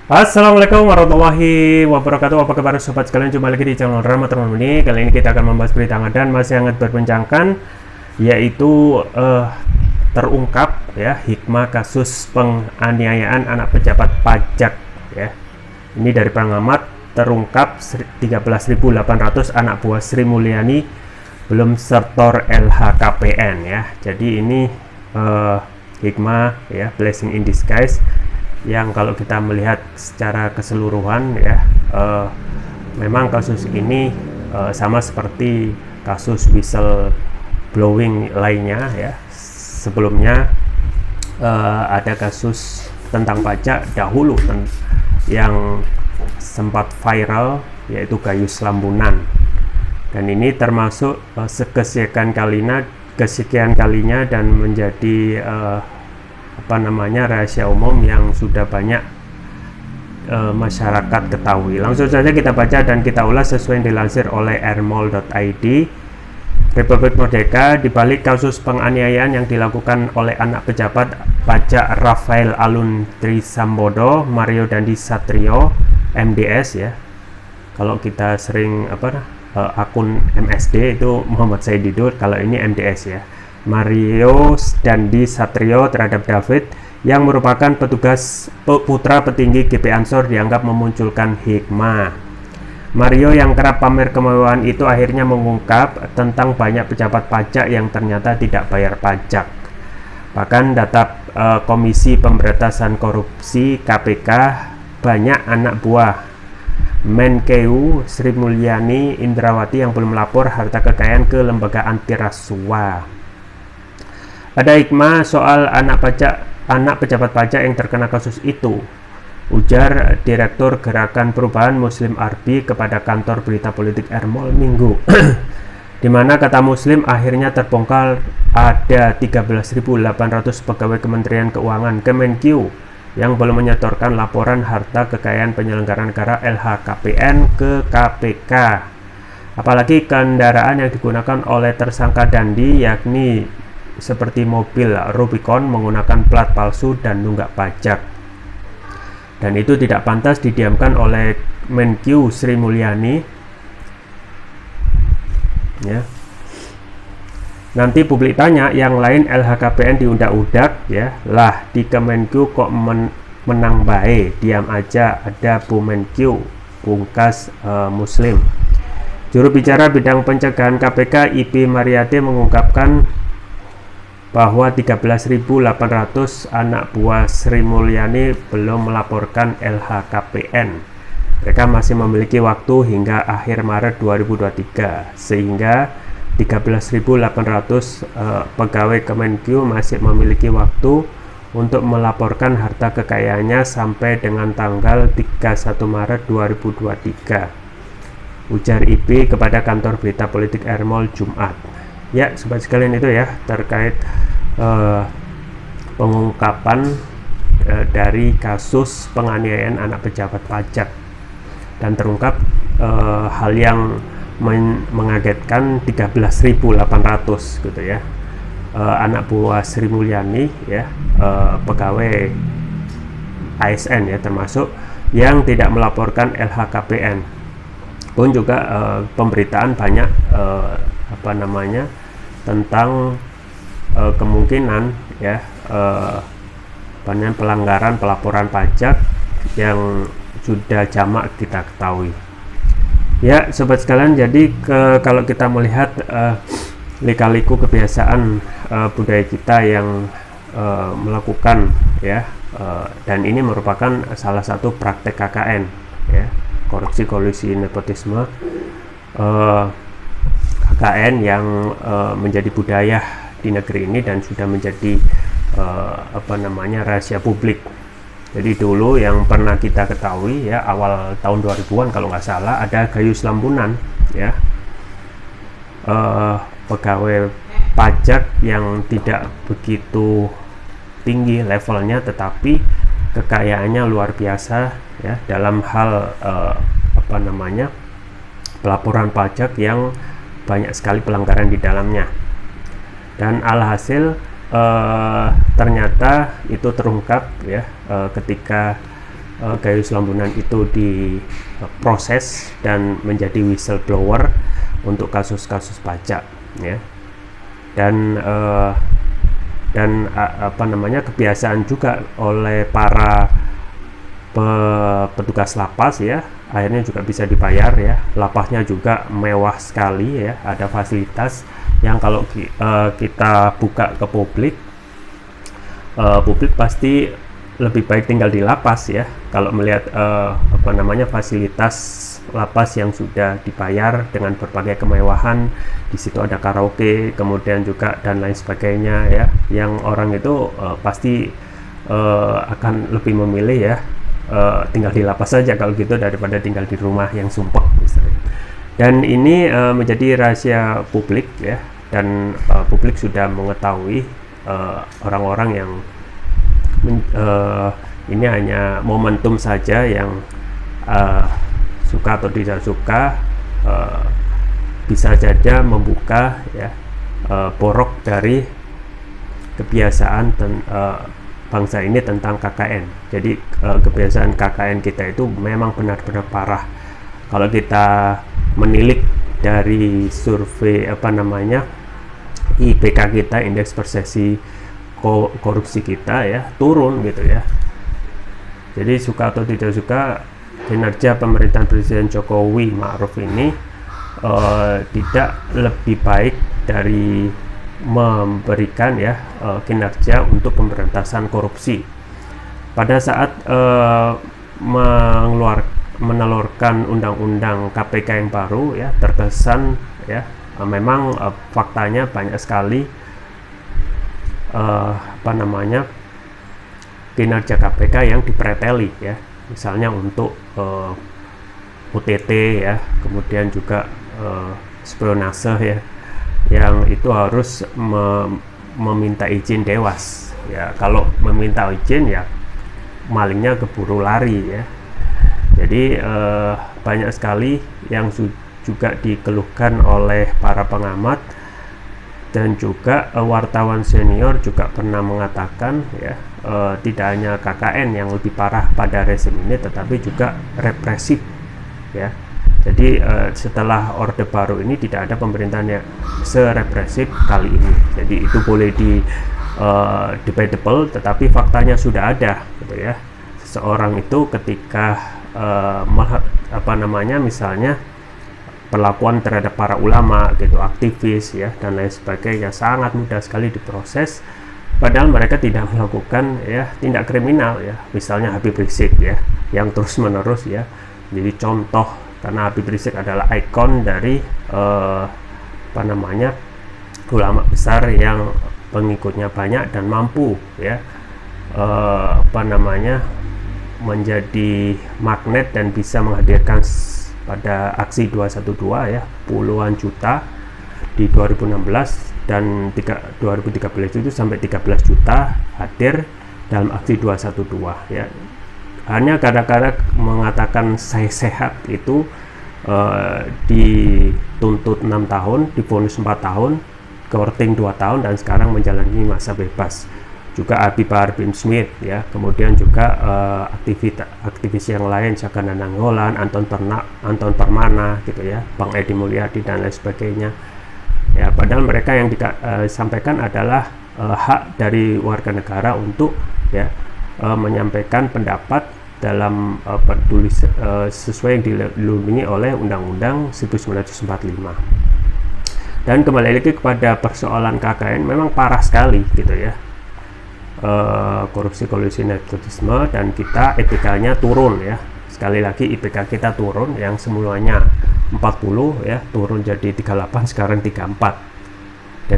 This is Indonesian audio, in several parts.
Assalamualaikum warahmatullahi wabarakatuh. Apa kabar sobat sekalian? Jumpa lagi di channel Rama teman ini. Kali ini kita akan membahas berita hangat dan masih hangat berbincangkan, yaitu terungkap ya hikmah kasus penganiayaan anak pejabat pajak ya. Ini dari pengamat, terungkap 13.800 anak buah Sri Mulyani belum setor LHKPN ya. Jadi ini hikmah ya, blessing in disguise, yang kalau kita melihat secara keseluruhan ya, memang kasus ini sama seperti kasus whistle blowing lainnya ya. Sebelumnya ada kasus tentang pajak dahulu yang sempat viral, yaitu Gayus Lambunan, dan ini termasuk kesekian kalinya dan menjadi rahasia umum yang sudah banyak masyarakat ketahui. Langsung saja kita baca dan kita ulas sesuai yang dilansir oleh airmall.id. Republik Merdeka, dibalik kasus penganiayaan yang dilakukan oleh anak pejabat pajak Rafael Alun Trisambodo, Mario Dandi Satrio, MDS ya. Kalau kita sering akun MSD itu Muhammad Saididul, kalau ini MDS ya. Mario Dandi Satrio terhadap David yang merupakan petugas putra petinggi GP Ansor dianggap memunculkan hikmah. Mario yang kerap pamer kemewahan itu akhirnya mengungkap tentang banyak pejabat pajak yang ternyata tidak bayar pajak. Bahkan data Komisi Pemberantasan Korupsi (KPK), banyak anak buah Menkeu Sri Mulyani Indrawati yang belum melapor harta kekayaan ke lembaga anti rasuah. Ada hikmah soal anak pejabat pajak yang terkena kasus itu, ujar Direktur Gerakan Perubahan Muslim Arbi kepada kantor berita politik Airmall Minggu, di mana kata Muslim akhirnya terbongkar ada 13.800 pegawai Kementerian Keuangan Kemenkeu yang belum menyetorkan laporan harta kekayaan penyelenggara negara LHKPN ke KPK. Apalagi kendaraan yang digunakan oleh tersangka Dandi, yakni seperti mobil Rubicon, menggunakan plat palsu dan nunggak pajak. Dan itu tidak pantas didiamkan oleh Menkeu Sri Mulyani ya. Nanti publik tanya, yang lain LHKPN diundak-undak ya, lah di Kemenkeu kok menang bae, diam aja ada Bu Menkeu, pungkas Muslim. Juru bicara bidang pencegahan KPK IP Mariati mengungkapkan bahwa 13.800 anak buah Sri Mulyani belum melaporkan LHKPN. Mereka masih memiliki waktu hingga akhir Maret 2023, sehingga 13.800 pegawai Kemenkeu masih memiliki waktu untuk melaporkan harta kekayaannya sampai dengan tanggal 31 Maret 2023, ujar IP kepada kantor berita politik Airmall Jumat. Ya, sobat sekalian, itu ya terkait pengungkapan dari kasus penganiayaan anak pejabat pajak, dan terungkap hal yang mengagetkan, 13.800 gitu ya, anak buah Sri Mulyani ya, pegawai ASN ya, termasuk yang tidak melaporkan LHKPN. Pun juga pemberitaan banyak tentang kemungkinan ya pelanggaran pelaporan pajak yang sudah jamak kita ketahui. Ya, sobat sekalian, jadi kalau kita melihat lika-liku kebiasaan budaya kita yang melakukan ya, dan ini merupakan salah satu praktek KKN ya, korupsi, kolusi, nepotisme, KKN yang menjadi budaya di negeri ini dan sudah menjadi rahasia publik. Jadi dulu yang pernah kita ketahui ya, awal tahun 2000-an kalau nggak salah, ada Gayus Lambunan ya, pegawai pajak yang tidak begitu tinggi levelnya, tetapi kekayaannya luar biasa ya dalam hal pelaporan pajak yang banyak sekali pelanggaran di dalamnya. Dan alhasil ternyata itu terungkap ya, ketika Gayus Lambunan itu diproses dan menjadi whistleblower untuk kasus-kasus pajak, ya. Dan apa namanya, kebiasaan juga oleh para petugas lapas, ya, akhirnya juga bisa dibayar, ya. Lapasnya juga mewah sekali, ya, ada fasilitas yang kalau kita buka ke publik, publik pasti lebih baik tinggal di lapas, ya, kalau melihat apa namanya, fasilitas lapas yang sudah dibayar dengan berbagai kemewahan. Di situ ada karaoke, kemudian juga dan lain sebagainya, ya, yang orang itu pasti akan lebih memilih, ya, tinggal di lapas saja kalau gitu daripada tinggal di rumah yang sumpek misalnya. Dan ini menjadi rahasia publik, ya, dan publik sudah mengetahui orang-orang yang ini hanya momentum saja, yang suka atau tidak suka bisa saja membuka, ya, borok dari kebiasaan bangsa ini tentang KKN. Jadi kebiasaan KKN kita itu memang benar-benar parah. Kalau kita menilik dari survei apa namanya, IPK kita, indeks persepsi korupsi kita, ya, turun gitu, ya. Jadi suka atau tidak suka, kinerja pemerintahan Presiden Jokowi Ma'ruf ini tidak lebih baik dari memberikan, ya, kinerja untuk pemberantasan korupsi. Pada saat menelurkan undang-undang KPK yang baru, ya, terkesan, ya, memang faktanya banyak sekali apa namanya, kinerja KPK yang dipreteli, ya, misalnya untuk UTT, ya, kemudian juga spionase, ya, yang itu harus meminta izin Dewas, ya. Kalau meminta izin, ya, malingnya keburu lari, ya. Jadi banyak sekali yang juga dikeluhkan oleh para pengamat, dan juga wartawan senior juga pernah mengatakan, ya, tidak hanya KKN yang lebih parah pada rezim ini, tetapi juga represif, ya. Jadi setelah Orde Baru ini tidak ada pemerintahan yang serepresif kali ini. Jadi itu boleh debatable, tetapi faktanya sudah ada, gitu, ya. Seseorang itu ketika apa namanya, misalnya perlakuan terhadap para ulama, gitu, aktivis, ya, dan lain sebagainya, sangat mudah sekali diproses, padahal mereka tidak melakukan, ya, tindak kriminal, ya. Misalnya Habib Rizik, ya, yang terus menerus, ya, jadi contoh, karena Habib Rizik adalah ikon dari apa namanya, ulama besar yang pengikutnya banyak dan mampu, ya, apa namanya, menjadi magnet dan bisa menghadirkan pada aksi 212, ya, puluhan juta di 2016, dan 2013 itu sampai 13 juta hadir dalam aksi 212, ya. Hanya gara-gara mengatakan saya sehat itu dituntut 6 tahun, divonis 4 tahun, courting 2 tahun, dan sekarang menjalani masa bebas. Juga Habib Bahar bin Smith, ya, kemudian juga aktivis yang lain, Syahganda Nainggolan, Anton Permana, gitu, ya, Bang Edi Mulyadi, dan lain sebagainya, ya. Padahal mereka yang disampaikan adalah hak dari warga negara untuk, ya, menyampaikan pendapat dalam tulis sesuai yang dilindungi oleh Undang-Undang 1945. Dan kembali lagi kepada persoalan KKN, memang parah sekali, gitu, ya, korupsi, kolusi, nepotisme, dan kita IPK-nya turun, ya. Sekali lagi IPK kita turun, yang semulanya 40, ya, turun jadi 38, sekarang 34.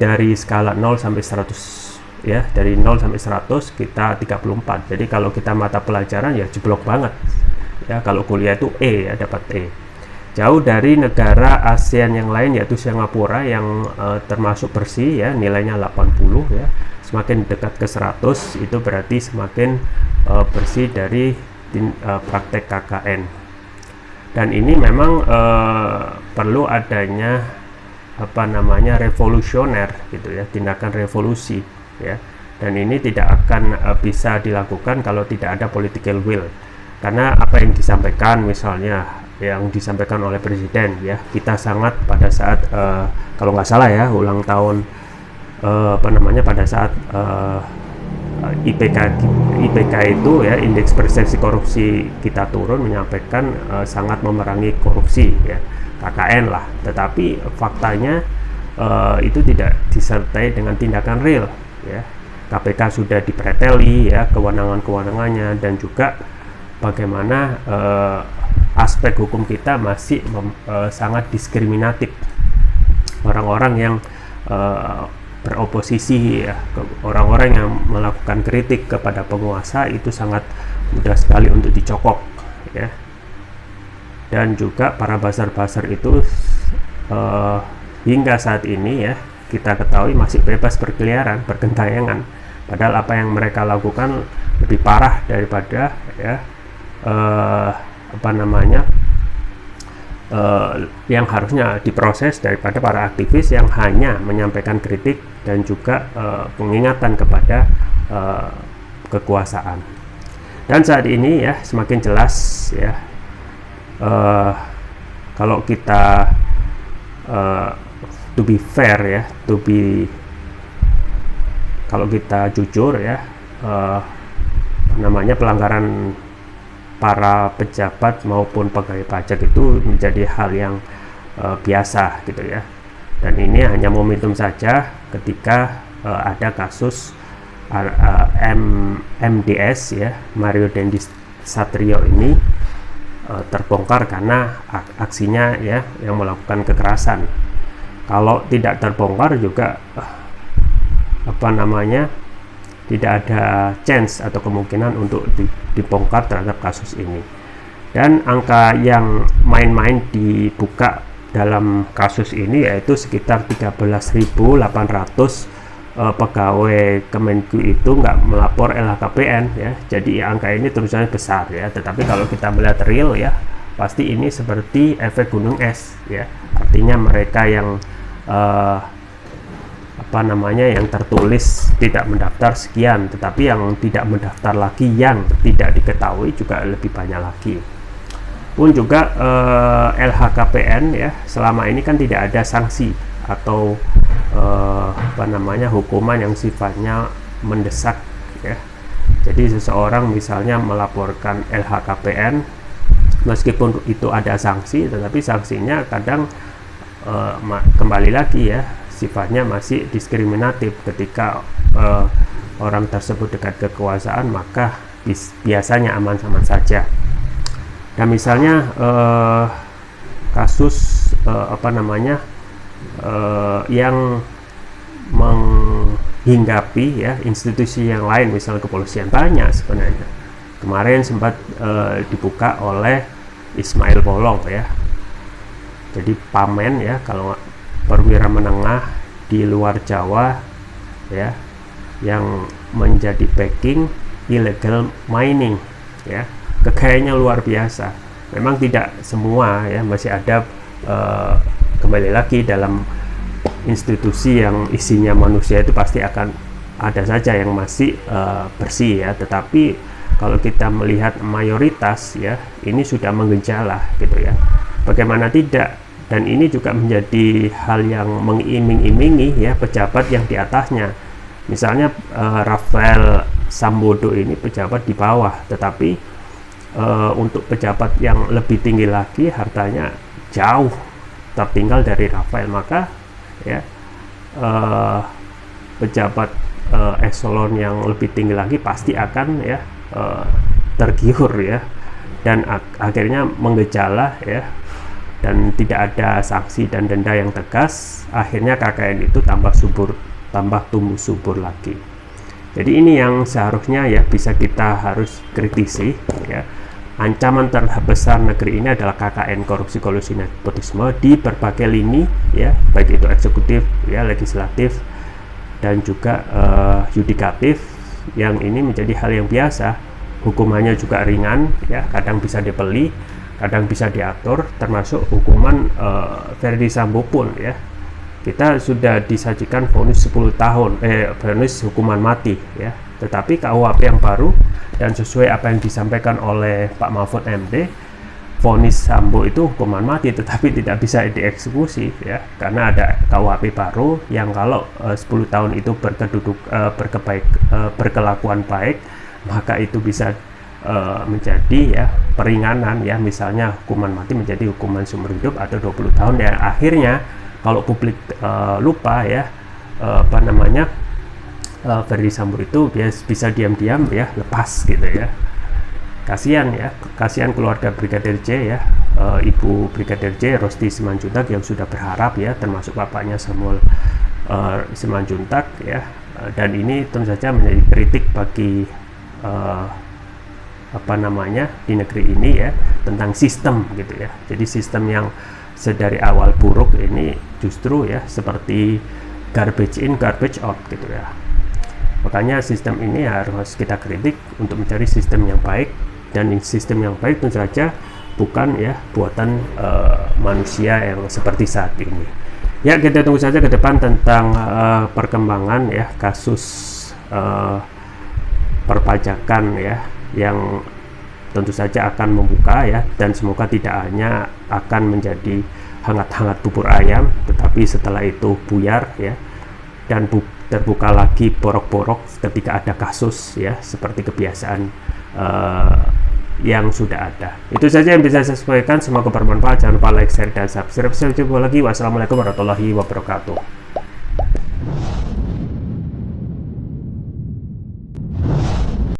Dari skala 0 sampai 100, ya, dari 0 sampai 100 kita 34. Jadi kalau kita mata pelajaran, ya, jeblok banget, ya. Kalau kuliah itu E, ya, dapat E. Jauh dari negara ASEAN yang lain, yaitu Singapura yang termasuk bersih, ya, nilainya 80, ya. Semakin dekat ke 100 itu berarti semakin bersih dari praktek KKN. Dan ini memang perlu adanya apa namanya, revolusioner, gitu, ya, tindakan revolusi, ya. dan ini tidak akan bisa dilakukan kalau tidak ada political will, karena apa yang disampaikan, misalnya yang disampaikan oleh presiden ya, kita sangat pada saat kalau nggak salah ya ulang tahun pada saat IPK itu ya, indeks persepsi korupsi kita turun, menyampaikan sangat memerangi korupsi ya, KKN lah, tetapi faktanya itu tidak disertai dengan tindakan real ya. KPK sudah dipreteli ya kewenangan-kewenangannya, dan juga bagaimana aspek hukum kita masih sangat diskriminatif. Orang-orang yang beroposisi ya, orang-orang yang melakukan kritik kepada penguasa itu sangat mudah sekali untuk dicokok ya. Dan juga para buzzer-buzzer itu hingga saat ini ya, kita ketahui masih bebas berkeliaran, bergentayangan, padahal apa yang mereka lakukan lebih parah daripada ya yang harusnya diproses daripada para aktivis yang hanya menyampaikan kritik dan juga pengingatan kepada kekuasaan. Dan saat ini ya semakin jelas ya, kalau kita to be fair ya, kalau kita jujur ya, pelanggaran para pejabat maupun pegawai pajak itu menjadi hal yang biasa gitu ya. Dan ini hanya momentum saja ketika ada kasus MDS ya, Mario Dendi Satrio ini terbongkar karena aksinya ya yang melakukan kekerasan. Kalau tidak terbongkar juga tidak ada chance atau kemungkinan untuk dibongkar terhadap kasus ini. Dan angka yang main-main dibuka dalam kasus ini yaitu sekitar 13.800 pegawai Kemenku itu nggak melapor LHKPN ya. Jadi angka ini terusannya besar ya, tetapi kalau kita melihat real ya, pasti ini seperti efek gunung es ya. Artinya mereka yang yang tertulis tidak mendaftar sekian, tetapi yang tidak mendaftar lagi yang tidak diketahui juga lebih banyak lagi. Pun juga LHKPN ya, selama ini kan tidak ada sanksi atau hukuman yang sifatnya mendesak ya. Jadi seseorang misalnya melaporkan LHKPN, meskipun itu ada sanksi, tetapi sanksinya kadang kembali lagi ya, sifatnya masih diskriminatif. Ketika orang tersebut dekat kekuasaan, maka biasanya aman-aman saja. Dan misalnya kasus yang menghinggapi ya institusi yang lain, misalnya kepolisian, banyak sebenarnya. Kemarin sempat dibuka oleh Ismail Bolong ya. Jadi Pamen ya, kalau perwira menengah di luar Jawa ya, yang menjadi backing illegal mining ya, kekayaannya luar biasa. Memang tidak semua ya, masih ada kembali lagi dalam institusi yang isinya manusia itu pasti akan ada saja yang masih bersih ya, tetapi kalau kita melihat mayoritas ya, ini sudah mengejala gitu ya. Bagaimana tidak? Dan ini juga menjadi hal yang mengiming-imingi ya pejabat yang di atasnya. Misalnya Rafael Sambodo ini pejabat di bawah, tetapi untuk pejabat yang lebih tinggi lagi hartanya jauh tertinggal dari Rafael. Maka ya pejabat eselon yang lebih tinggi lagi pasti akan ya tergiur ya, dan akhirnya mengejala ya, dan tidak ada sanksi dan denda yang tegas. Akhirnya KKN itu tambah tumbuh subur lagi. Jadi ini yang seharusnya ya bisa kita harus kritisi ya. Ancaman terbesar negeri ini adalah KKN, korupsi, kolusi, nepotisme di berbagai lini ya, baik itu eksekutif ya, legislatif, dan juga yudikatif, yang ini menjadi hal yang biasa. Hukumannya juga ringan ya, kadang bisa dibeli, kadang bisa diatur, termasuk hukuman Verdi Sambo pun ya, kita sudah disajikan vonis 10 tahun, vonis hukuman mati ya. Tetapi KUHP yang baru dan sesuai apa yang disampaikan oleh Pak Mahfud MD, vonis Sambo itu hukuman mati tetapi tidak bisa dieksekusi ya, karena ada KUHP baru yang kalau 10 tahun itu berkelakuan baik, maka itu bisa menjadi ya peringanan ya, misalnya hukuman mati menjadi hukuman seumur hidup atau 20 tahun dan akhirnya kalau publik lupa ya Verdi Sambo itu bisa diam-diam ya lepas gitu ya. Kasihan ya, kasihan keluarga Brigadir J ya, Ibu Brigadir J Rosti Simanjuntak yang sudah berharap ya, termasuk bapaknya Samuel Simanjuntak ya, dan ini tentu saja menjadi kritik bagi di negeri ini ya, tentang sistem gitu ya. Jadi sistem yang sedari awal buruk ini justru ya seperti garbage in garbage out gitu ya. Makanya sistem ini harus kita kritik untuk mencari sistem yang baik, dan sistem yang baik tentu saja bukan ya buatan manusia yang seperti saat ini. Ya, kita tunggu saja ke depan tentang perkembangan ya kasus perpajakan ya, yang tentu saja akan membuka ya, dan semoga tidak hanya akan menjadi hangat-hangat bubur ayam, tetapi setelah itu buyar ya, dan terbuka lagi borok-borok ketika ada kasus ya, seperti kebiasaan yang sudah ada. Itu saja yang bisa saya sampaikan, semoga bermanfaat. Jangan lupa like, share, dan subscribe. Sampai jumpa lagi. Wassalamualaikum warahmatullahi wabarakatuh.